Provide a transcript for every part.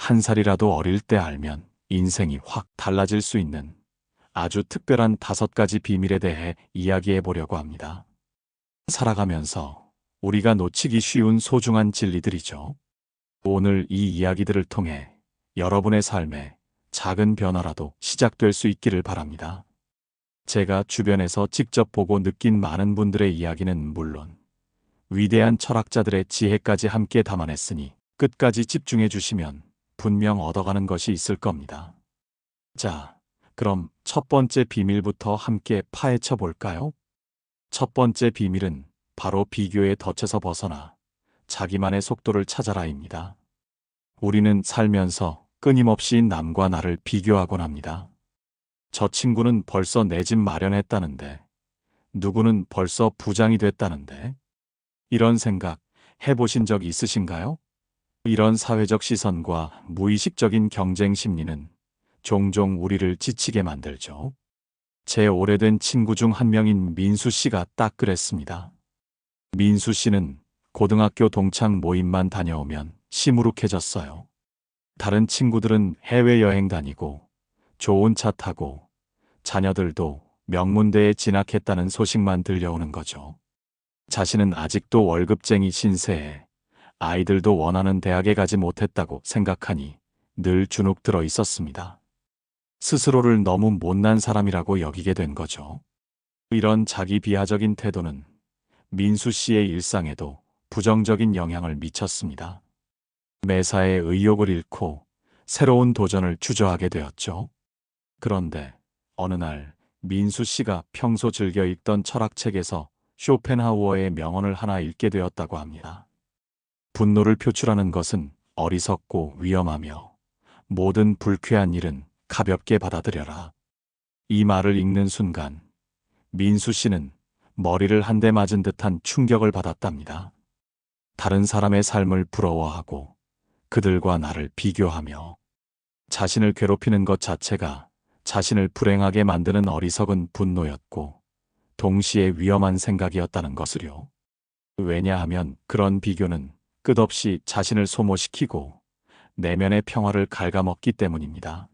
한 살이라도 어릴 때 알면 인생이 확 달라질 수 있는 아주 특별한 5가지 비밀에 대해 이야기해 보려고 합니다. 살아가면서 우리가 놓치기 쉬운 소중한 진리들이죠. 오늘 이 이야기들을 통해 여러분의 삶에 작은 변화라도 시작될 수 있기를 바랍니다. 제가 주변에서 직접 보고 느낀 많은 분들의 이야기는 물론 위대한 철학자들의 지혜까지 함께 담아냈으니 끝까지 집중해 주시면 분명 얻어가는 것이 있을 겁니다. 자, 그럼 첫 번째 비밀부터 함께 파헤쳐 볼까요? 첫 번째 비밀은 바로 비교의 덫에서 벗어나 자기만의 속도를 찾아라입니다. 우리는 살면서 끊임없이 남과 나를 비교하곤 합니다. 저 친구는 벌써 내 집 마련했다는데, 누구는 벌써 부장이 됐다는데, 이런 생각 해보신 적 있으신가요? 이런 사회적 시선과 무의식적인 경쟁 심리는 종종 우리를 지치게 만들죠. 제 오래된 친구 중 한 명인 민수 씨가 딱 그랬습니다. 민수 씨는 고등학교 동창 모임만 다녀오면 시무룩해졌어요. 다른 친구들은 해외여행 다니고 좋은 차 타고 자녀들도 명문대에 진학했다는 소식만 들려오는 거죠. 자신은 아직도 월급쟁이 신세에 아이들도 원하는 대학에 가지 못했다고 생각하니 늘 주눅 들어 있었습니다. 스스로를 너무 못난 사람이라고 여기게 된 거죠. 이런 자기 비하적인 태도는 민수 씨의 일상에도 부정적인 영향을 미쳤습니다. 매사에 의욕을 잃고 새로운 도전을 주저하게 되었죠. 그런데 어느 날 민수 씨가 평소 즐겨 읽던 철학책에서 쇼펜하우어의 명언을 하나 읽게 되었다고 합니다. 분노를 표출하는 것은 어리석고 위험하며 모든 불쾌한 일은 가볍게 받아들여라. 이 말을 읽는 순간 민수 씨는 머리를 한 대 맞은 듯한 충격을 받았답니다. 다른 사람의 삶을 부러워하고 그들과 나를 비교하며 자신을 괴롭히는 것 자체가 자신을 불행하게 만드는 어리석은 분노였고 동시에 위험한 생각이었다는 것을요. 왜냐하면 그런 비교는 끝없이 자신을 소모시키고 내면의 평화를 갉아먹기 때문입니다.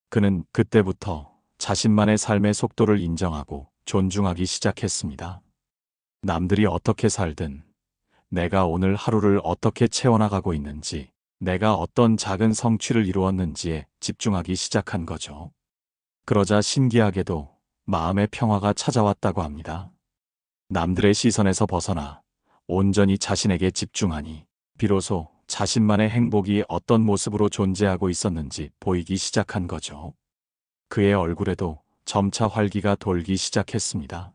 그는 그때부터 자신만의 삶의 속도를 인정하고 존중하기 시작했습니다. 남들이 어떻게 살든 내가 오늘 하루를 어떻게 채워나가고 있는지, 내가 어떤 작은 성취를 이루었는지에 집중하기 시작한 거죠. 그러자 신기하게도 마음의 평화가 찾아왔다고 합니다. 남들의 시선에서 벗어나 온전히 자신에게 집중하니 비로소 자신만의 행복이 어떤 모습으로 존재하고 있었는지 보이기 시작한 거죠. 그의 얼굴에도 점차 활기가 돌기 시작했습니다.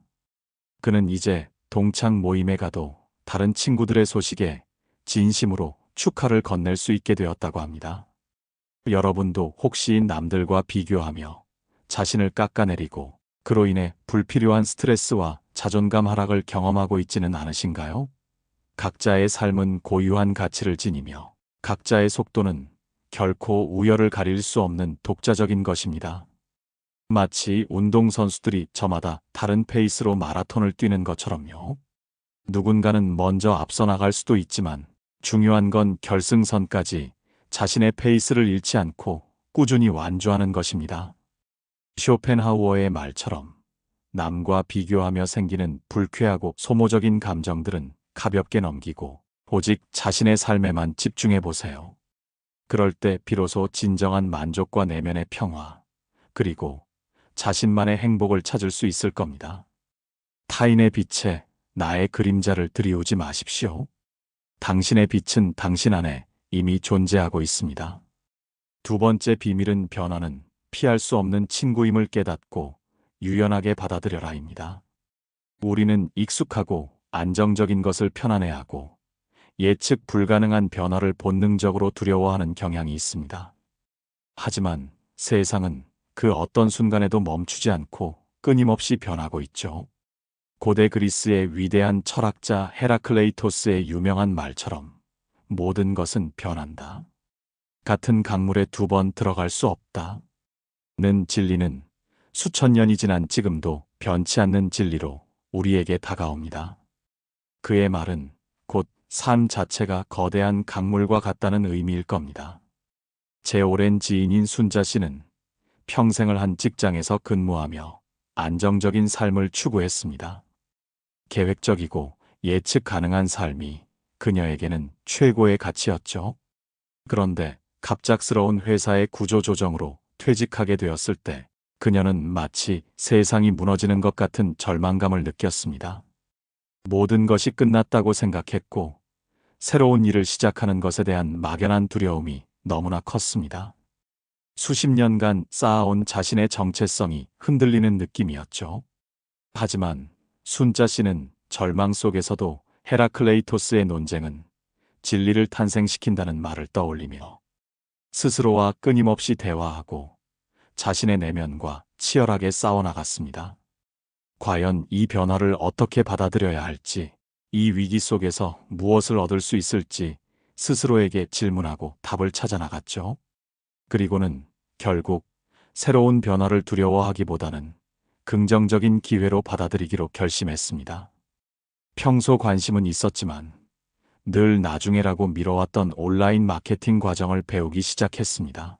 그는 이제 동창 모임에 가도 다른 친구들의 소식에 진심으로 축하를 건넬 수 있게 되었다고 합니다. 여러분도 혹시 남들과 비교하며 자신을 깎아내리고 그로 인해 불필요한 스트레스와 자존감 하락을 경험하고 있지는 않으신가요? 각자의 삶은 고유한 가치를 지니며 각자의 속도는 결코 우열을 가릴 수 없는 독자적인 것입니다. 마치 운동선수들이 저마다 다른 페이스로 마라톤을 뛰는 것처럼요. 누군가는 먼저 앞서 나갈 수도 있지만 중요한 건 결승선까지 자신의 페이스를 잃지 않고 꾸준히 완주하는 것입니다. 쇼펜하우어의 말처럼 남과 비교하며 생기는 불쾌하고 소모적인 감정들은 가볍게 넘기고 오직 자신의 삶에만 집중해 보세요. 그럴 때 비로소 진정한 만족과 내면의 평화, 그리고 자신만의 행복을 찾을 수 있을 겁니다. 타인의 빛에 나의 그림자를 들이우지 마십시오. 당신의 빛은 당신 안에 이미 존재하고 있습니다. 두 번째 비밀은 변화는 피할 수 없는 친구임을 깨닫고 유연하게 받아들여라입니다. 우리는 익숙하고 안정적인 것을 편안해하고 예측 불가능한 변화를 본능적으로 두려워하는 경향이 있습니다. 하지만 세상은 그 어떤 순간에도 멈추지 않고 끊임없이 변하고 있죠. 고대 그리스의 위대한 철학자 헤라클레이토스의 유명한 말처럼 모든 것은 변한다. 같은 강물에 2번 들어갈 수 없다. 는 진리는 수천 년이 지난 지금도 변치 않는 진리로 우리에게 다가옵니다. 그의 말은 곧 삶 자체가 거대한 강물과 같다는 의미일 겁니다. 제 오랜 지인인 순자 씨는 평생을 한 직장에서 근무하며 안정적인 삶을 추구했습니다. 계획적이고 예측 가능한 삶이 그녀에게는 최고의 가치였죠. 그런데 갑작스러운 회사의 구조조정으로 퇴직하게 되었을 때 그녀는 마치 세상이 무너지는 것 같은 절망감을 느꼈습니다. 모든 것이 끝났다고 생각했고 새로운 일을 시작하는 것에 대한 막연한 두려움이 너무나 컸습니다. 수십 년간 쌓아온 자신의 정체성이 흔들리는 느낌이었죠. 하지만 순자 씨는 절망 속에서도 헤라클레이토스의 논쟁은 진리를 탄생시킨다는 말을 떠올리며 스스로와 끊임없이 대화하고 자신의 내면과 치열하게 싸워나갔습니다. 과연 이 변화를 어떻게 받아들여야 할지, 이 위기 속에서 무엇을 얻을 수 있을지 스스로에게 질문하고 답을 찾아 나갔죠. 그리고는 결국 새로운 변화를 두려워하기보다는 긍정적인 기회로 받아들이기로 결심했습니다. 평소 관심은 있었지만 늘 나중에라고 미뤄왔던 온라인 마케팅 과정을 배우기 시작했습니다.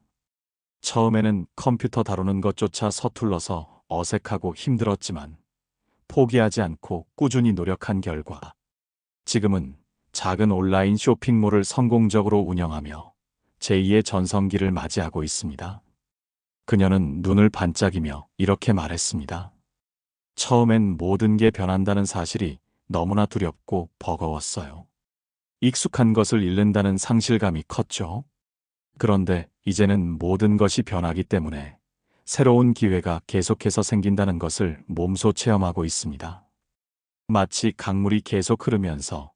처음에는 컴퓨터 다루는 것조차 서툴러서 어색하고 힘들었지만 포기하지 않고 꾸준히 노력한 결과 지금은 작은 온라인 쇼핑몰을 성공적으로 운영하며 제2의 전성기를 맞이하고 있습니다. 그녀는 눈을 반짝이며 이렇게 말했습니다. 처음엔 모든 게 변한다는 사실이 너무나 두렵고 버거웠어요. 익숙한 것을 잃는다는 상실감이 컸죠. 그런데 이제는 모든 것이 변하기 때문에 새로운 기회가 계속해서 생긴다는 것을 몸소 체험하고 있습니다. 마치 강물이 계속 흐르면서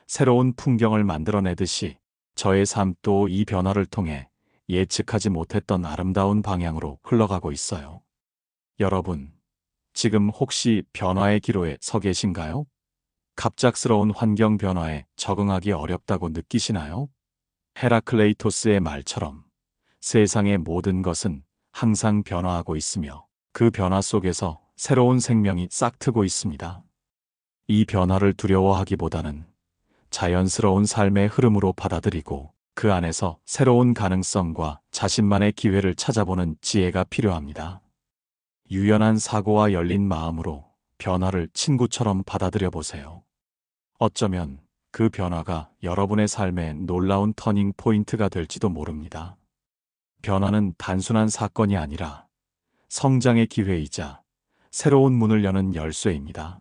새로운 풍경을 만들어내듯이 저의 삶도 이 변화를 통해 예측하지 못했던 아름다운 방향으로 흘러가고 있어요. 여러분, 지금 혹시 변화의 기로에 서 계신가요? 갑작스러운 환경 변화에 적응하기 어렵다고 느끼시나요? 헤라클레이토스의 말처럼 세상의 모든 것은 항상 변화하고 있으며 그 변화 속에서 새로운 생명이 싹트고 있습니다. 이 변화를 두려워하기보다는 자연스러운 삶의 흐름으로 받아들이고 그 안에서 새로운 가능성과 자신만의 기회를 찾아보는 지혜가 필요합니다. 유연한 사고와 열린 마음으로 변화를 친구처럼 받아들여 보세요. 어쩌면 그 변화가 여러분의 삶의 놀라운 터닝 포인트가 될지도 모릅니다. 변화는 단순한 사건이 아니라 성장의 기회이자 새로운 문을 여는 열쇠입니다.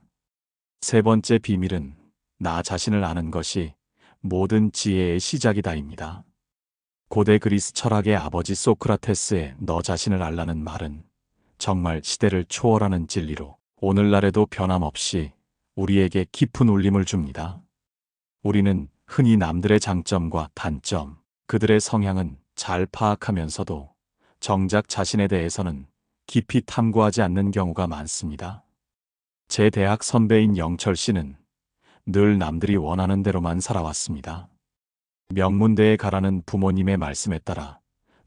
세 번째 비밀은 나 자신을 아는 것이 모든 지혜의 시작이다입니다. 고대 그리스 철학의 아버지 소크라테스의 너 자신을 알라는 말은 정말 시대를 초월하는 진리로 오늘날에도 변함없이 우리에게 깊은 울림을 줍니다. 우리는 흔히 남들의 장점과 단점, 그들의 성향은 잘 파악하면서도 정작 자신에 대해서는 깊이 탐구하지 않는 경우가 많습니다. 제 대학 선배인 영철 씨는 늘 남들이 원하는 대로만 살아왔습니다. 명문대에 가라는 부모님의 말씀에 따라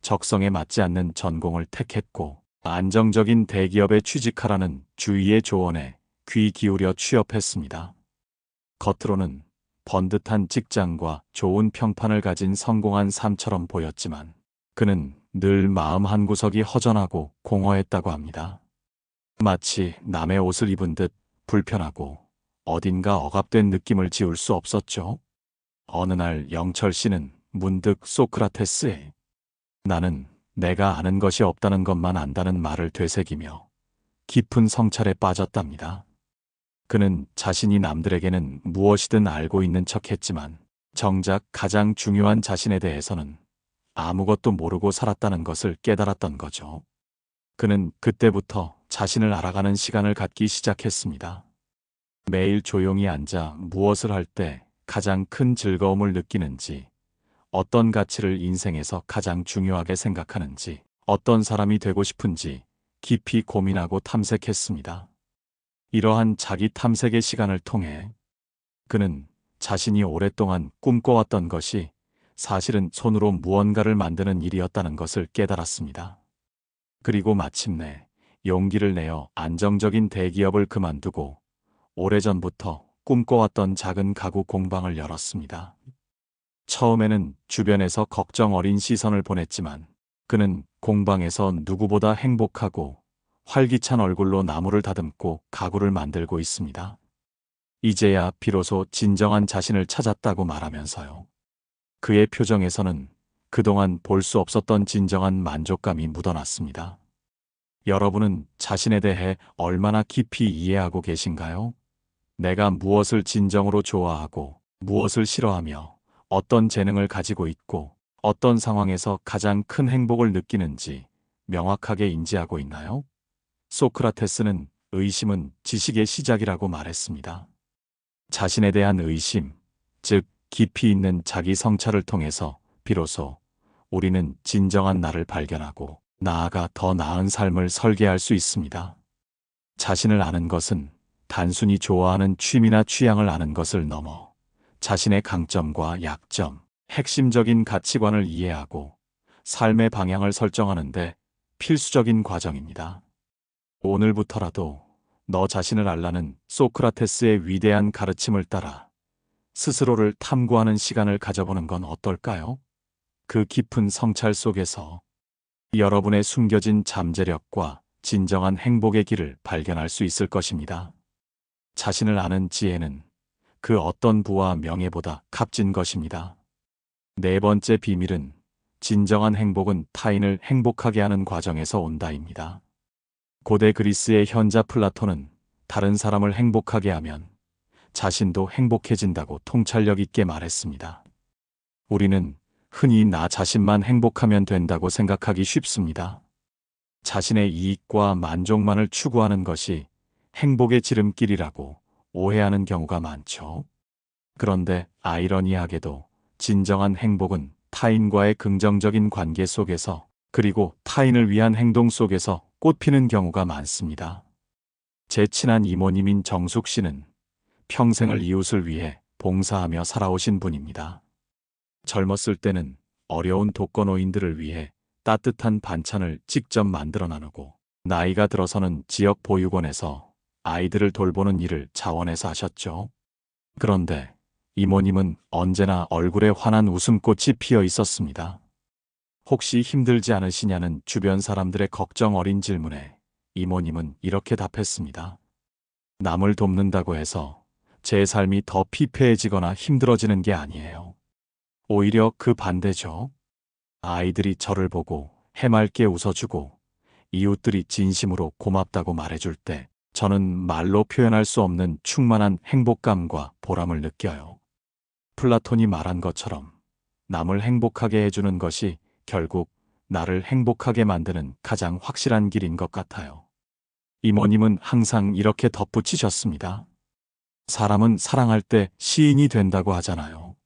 적성에 맞지 않는 전공을 택했고 안정적인 대기업에 취직하라는 주위의 조언에 귀 기울여 취업했습니다. 겉으로는 번듯한 직장과 좋은 평판을 가진 성공한 삶처럼 보였지만 그는 늘 마음 한구석이 허전하고 공허했다고 합니다. 마치 남의 옷을 입은 듯 불편하고 어딘가 억압된 느낌을 지울 수 없었죠. 어느 날 영철 씨는 문득 소크라테스의 나는 내가 아는 것이 없다는 것만 안다는 말을 되새기며 깊은 성찰에 빠졌답니다. 그는 자신이 남들에게는 무엇이든 알고 있는 척했지만 정작 가장 중요한 자신에 대해서는 아무것도 모르고 살았다는 것을 깨달았던 거죠. 그는 그때부터 자신을 알아가는 시간을 갖기 시작했습니다. 매일 조용히 앉아 무엇을 할 때 가장 큰 즐거움을 느끼는지, 어떤 가치를 인생에서 가장 중요하게 생각하는지, 어떤 사람이 되고 싶은지 깊이 고민하고 탐색했습니다. 이러한 자기 탐색의 시간을 통해 그는 자신이 오랫동안 꿈꿔왔던 것이 사실은 손으로 무언가를 만드는 일이었다는 것을 깨달았습니다. 그리고 마침내 용기를 내어 안정적인 대기업을 그만두고 오래전부터 꿈꿔왔던 작은 가구 공방을 열었습니다. 처음에는 주변에서 걱정 어린 시선을 보냈지만 그는 공방에서 누구보다 행복하고 활기찬 얼굴로 나무를 다듬고 가구를 만들고 있습니다. 이제야 비로소 진정한 자신을 찾았다고 말하면서요. 그의 표정에서는 그동안 볼 수 없었던 진정한 만족감이 묻어났습니다. 여러분은 자신에 대해 얼마나 깊이 이해하고 계신가요? 내가 무엇을 진정으로 좋아하고 무엇을 싫어하며 어떤 재능을 가지고 있고 어떤 상황에서 가장 큰 행복을 느끼는지 명확하게 인지하고 있나요? 소크라테스는 의심은 지식의 시작이라고 말했습니다. 자신에 대한 의심, 즉 깊이 있는 자기 성찰을 통해서 비로소 우리는 진정한 나를 발견하고 나아가 더 나은 삶을 설계할 수 있습니다. 자신을 아는 것은 단순히 좋아하는 취미나 취향을 아는 것을 넘어 자신의 강점과 약점, 핵심적인 가치관을 이해하고 삶의 방향을 설정하는데 필수적인 과정입니다. 오늘부터라도 너 자신을 알라는 소크라테스의 위대한 가르침을 따라 스스로를 탐구하는 시간을 가져보는 건 어떨까요? 그 깊은 성찰 속에서 여러분의 숨겨진 잠재력과 진정한 행복의 길을 발견할 수 있을 것입니다. 자신을 아는 지혜는 그 어떤 부와 명예보다 값진 것입니다. 네 번째 비밀은 진정한 행복은 타인을 행복하게 하는 과정에서 온다입니다. 고대 그리스의 현자 플라톤은 다른 사람을 행복하게 하면 자신도 행복해진다고 통찰력 있게 말했습니다. 우리는 흔히 나 자신만 행복하면 된다고 생각하기 쉽습니다. 자신의 이익과 만족만을 추구하는 것이 행복의 지름길이라고 오해하는 경우가 많죠. 그런데 아이러니하게도 진정한 행복은 타인과의 긍정적인 관계 속에서 그리고 타인을 위한 행동 속에서 꽃피는 경우가 많습니다. 제 친한 이모님인 정숙 씨는 평생을 이웃을 위해 봉사하며 살아오신 분입니다. 젊었을 때는 어려운 독거노인들을 위해 따뜻한 반찬을 직접 만들어 나누고 나이가 들어서는 지역 보육원에서 아이들을 돌보는 일을 자원해서 하셨죠. 그런데 이모님은 언제나 얼굴에 환한 웃음꽃이 피어 있었습니다. 혹시 힘들지 않으시냐는 주변 사람들의 걱정 어린 질문에 이모님은 이렇게 답했습니다. 남을 돕는다고 해서 제 삶이 더 피폐해지거나 힘들어지는 게 아니에요. 오히려 그 반대죠. 아이들이 저를 보고 해맑게 웃어주고 이웃들이 진심으로 고맙다고 말해줄 때 저는 말로 표현할 수 없는 충만한 행복감과 보람을 느껴요. 플라톤이 말한 것처럼 남을 행복하게 해주는 것이 결국 나를 행복하게 만드는 가장 확실한 길인 것 같아요. 이모님은 항상 이렇게 덧붙이셨습니다. 사람은 사랑할 때 시인이 된다고 하잖아요.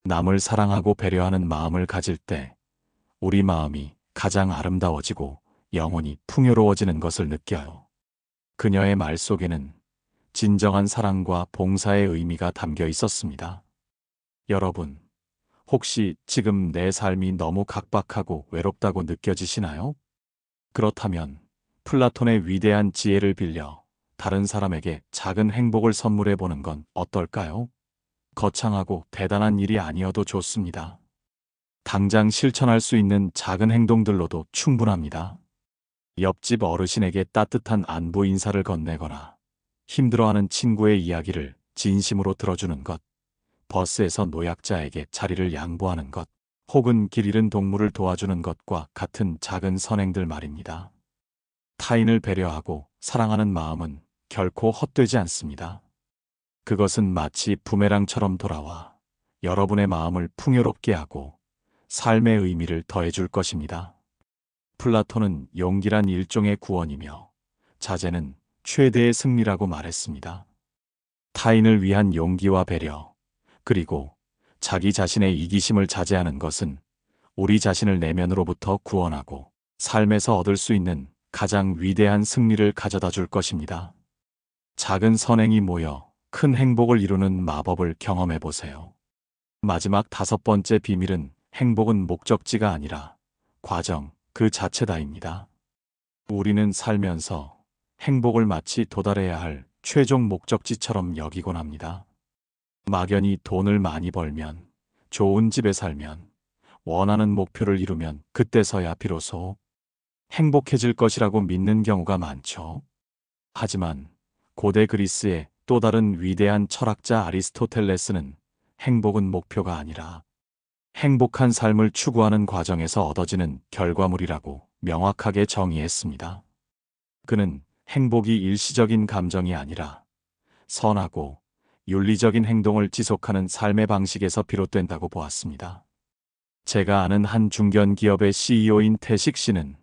남을 사랑하고 배려하는 마음을 가질 때 우리 마음이 가장 아름다워지고 영혼이 풍요로워지는 것을 느껴요. 그녀의 말 속에는 진정한 사랑과 봉사의 의미가 담겨 있었습니다. 여러분, 혹시 지금 내 삶이 너무 각박하고 외롭다고 느껴지시나요? 그렇다면 플라톤의 위대한 지혜를 빌려 다른 사람에게 작은 행복을 선물해 보는 건 어떨까요? 거창하고 대단한 일이 아니어도 좋습니다. 당장 실천할 수 있는 작은 행동들로도 충분합니다. 옆집 어르신에게 따뜻한 안부 인사를 건네거나 힘들어하는 친구의 이야기를 진심으로 들어주는 것, 버스에서 노약자에게 자리를 양보하는 것, 혹은 길 잃은 동물을 도와주는 것과 같은 작은 선행들 말입니다. 타인을 배려하고 사랑하는 마음은 결코 헛되지 않습니다. 그것은 마치 부메랑처럼 돌아와 여러분의 마음을 풍요롭게 하고 삶의 의미를 더해줄 것입니다. 플라톤은 용기란 일종의 구원이며 자제는 최대의 승리라고 말했습니다. 타인을 위한 용기와 배려, 그리고 자기 자신의 이기심을 자제하는 것은 우리 자신을 내면으로부터 구원하고 삶에서 얻을 수 있는 가장 위대한 승리를 가져다 줄 것입니다. 작은 선행이 모여 큰 행복을 이루는 마법을 경험해 보세요. 마지막 다섯 번째 비밀은 행복은 목적지가 아니라 과정 그 자체다입니다. 우리는 살면서 행복을 마치 도달해야 할 최종 목적지처럼 여기곤 합니다. 막연히 돈을 많이 벌면, 좋은 집에 살면, 원하는 목표를 이루면 그때서야 비로소 행복해질 것이라고 믿는 경우가 많죠. 하지만 고대 그리스의 또 다른 위대한 철학자 아리스토텔레스는 행복은 목표가 아니라 행복한 삶을 추구하는 과정에서 얻어지는 결과물이라고 명확하게 정의했습니다. 그는 행복이 일시적인 감정이 아니라 선하고 윤리적인 행동을 지속하는 삶의 방식에서 비롯된다고 보았습니다. 제가 아는 한 중견 기업의 CEO인 태식 씨는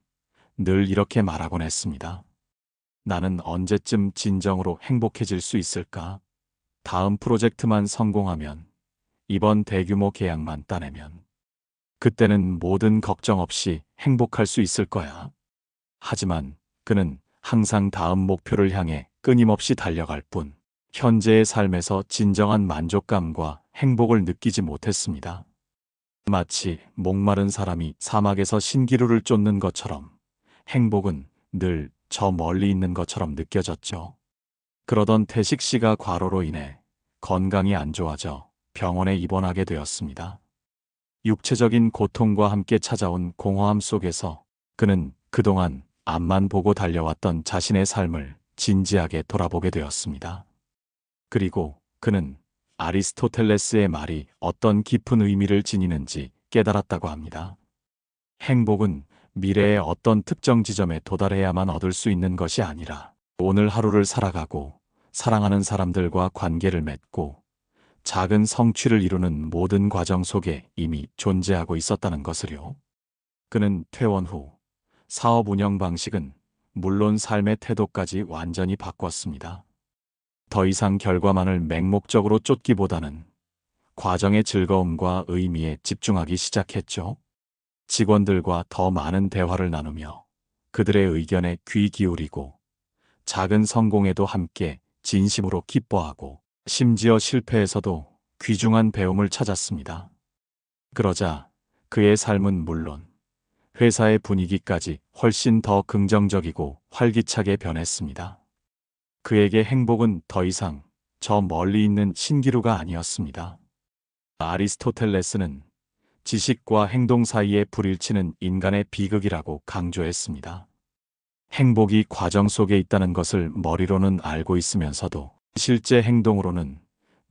늘 이렇게 말하곤 했습니다. 나는 언제쯤 진정으로 행복해질 수 있을까? 다음 프로젝트만 성공하면, 이번 대규모 계약만 따내면, 그때는 모든 걱정 없이 행복할 수 있을 거야. 하지만 그는 항상 다음 목표를 향해 끊임없이 달려갈 뿐, 현재의 삶에서 진정한 만족감과 행복을 느끼지 못했습니다. 마치 목마른 사람이 사막에서 신기루를 쫓는 것처럼 행복은 늘 저 멀리 있는 것처럼 느껴졌죠. 그러던 태식 씨가 과로로 인해 건강이 안 좋아져 병원에 입원하게 되었습니다. 육체적인 고통과 함께 찾아온 공허함 속에서 그는 그동안 앞만 보고 달려왔던 자신의 삶을 진지하게 돌아보게 되었습니다. 그리고 그는 아리스토텔레스의 말이 어떤 깊은 의미를 지니는지 깨달았다고 합니다. 행복은 미래의 어떤 특정 지점에 도달해야만 얻을 수 있는 것이 아니라 오늘 하루를 살아가고 사랑하는 사람들과 관계를 맺고 작은 성취를 이루는 모든 과정 속에 이미 존재하고 있었다는 것을요. 그는 퇴원 후 사업 운영 방식은 물론 삶의 태도까지 완전히 바꿨습니다. 더 이상 결과만을 맹목적으로 쫓기보다는 과정의 즐거움과 의미에 집중하기 시작했죠. 직원들과 더 많은 대화를 나누며 그들의 의견에 귀 기울이고 작은 성공에도 함께 진심으로 기뻐하고 심지어 실패에서도 귀중한 배움을 찾았습니다. 그러자 그의 삶은 물론 회사의 분위기까지 훨씬 더 긍정적이고 활기차게 변했습니다. 그에게 행복은 더 이상 저 멀리 있는 신기루가 아니었습니다. 아리스토텔레스는 지식과 행동 사이에 불일치는 인간의 비극이라고 강조했습니다. 행복이 과정 속에 있다는 것을 머리로는 알고 있으면서도 실제 행동으로는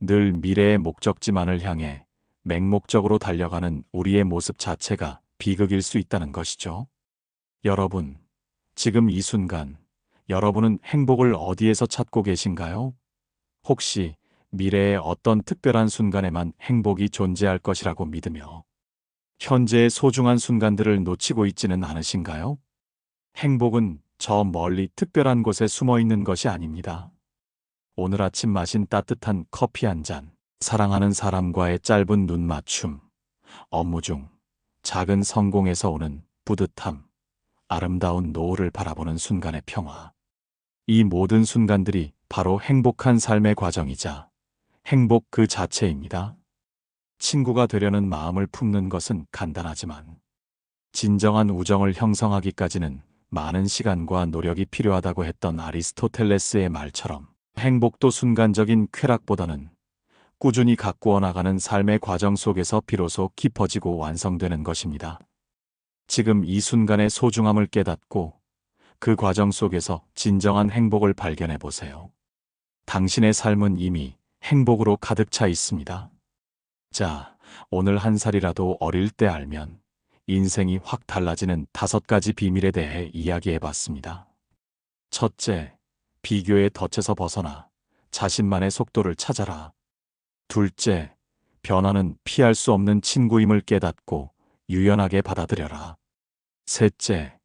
늘 미래의 목적지만을 향해 맹목적으로 달려가는 우리의 모습 자체가 비극일 수 있다는 것이죠. 여러분, 지금 이 순간 여러분은 행복을 어디에서 찾고 계신가요? 혹시 미래의 어떤 특별한 순간에만 행복이 존재할 것이라고 믿으며 현재의 소중한 순간들을 놓치고 있지는 않으신가요? 행복은 저 멀리 특별한 곳에 숨어 있는 것이 아닙니다. 오늘 아침 마신 따뜻한 커피 한 잔, 사랑하는 사람과의 짧은 눈 맞춤, 업무 중 작은 성공에서 오는 뿌듯함, 아름다운 노을을 바라보는 순간의 평화. 이 모든 순간들이 바로 행복한 삶의 과정이자 행복 그 자체입니다. 친구가 되려는 마음을 품는 것은 간단하지만 진정한 우정을 형성하기까지는 많은 시간과 노력이 필요하다고 했던 아리스토텔레스의 말처럼 행복도 순간적인 쾌락보다는 꾸준히 가꾸어 나가는 삶의 과정 속에서 비로소 깊어지고 완성되는 것입니다. 지금 이 순간의 소중함을 깨닫고 그 과정 속에서 진정한 행복을 발견해 보세요. 당신의 삶은 이미 행복으로 가득 차 있습니다. 자, 오늘 한 살이라도 어릴 때 알면 인생이 확 달라지는 5가지 비밀에 대해 이야기해 봤습니다. 첫째, 비교의 덫에서 벗어나 자신만의 속도를 찾아라. 둘째, 변화는 피할 수 없는 친구임을 깨닫고 유연하게 받아들여라. 셋째,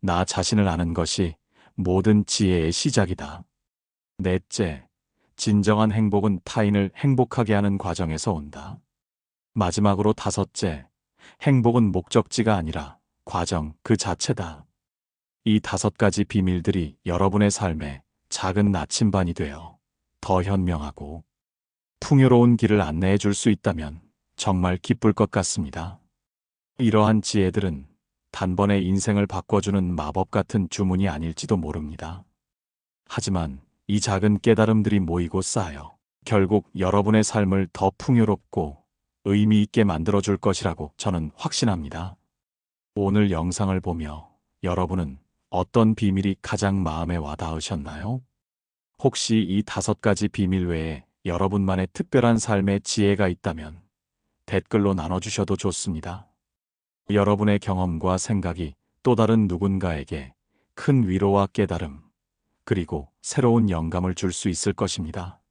나 자신을 아는 것이 모든 지혜의 시작이다. 넷째, 진정한 행복은 타인을 행복하게 하는 과정에서 온다. 마지막으로 다섯째, 행복은 목적지가 아니라 과정 그 자체다. 이 5가지 비밀들이 여러분의 삶에 작은 나침반이 되어 더 현명하고 풍요로운 길을 안내해 줄 수 있다면 정말 기쁠 것 같습니다. 이러한 지혜들은 단번에 인생을 바꿔주는 마법 같은 주문이 아닐지도 모릅니다. 하지만 이 작은 깨달음들이 모이고 쌓여 결국 여러분의 삶을 더 풍요롭고 의미 있게 만들어줄 것이라고 저는 확신합니다. 오늘 영상을 보며 여러분은 어떤 비밀이 가장 마음에 와닿으셨나요? 혹시 이 5가지 비밀 외에 여러분만의 특별한 삶의 지혜가 있다면 댓글로 나눠주셔도 좋습니다. 여러분의 경험과 생각이 또 다른 누군가에게 큰 위로와 깨달음, 그리고 새로운 영감을 줄 수 있을 것입니다.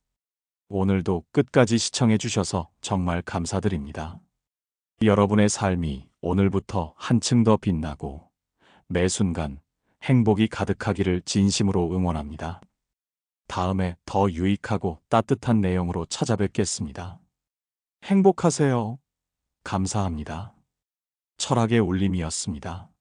오늘도 끝까지 시청해 주셔서 정말 감사드립니다. 여러분의 삶이 오늘부터 한층 더 빛나고 매 순간 행복이 가득하기를 진심으로 응원합니다. 다음에 더 유익하고 따뜻한 내용으로 찾아뵙겠습니다. 행복하세요. 감사합니다. 철학의 울림이었습니다.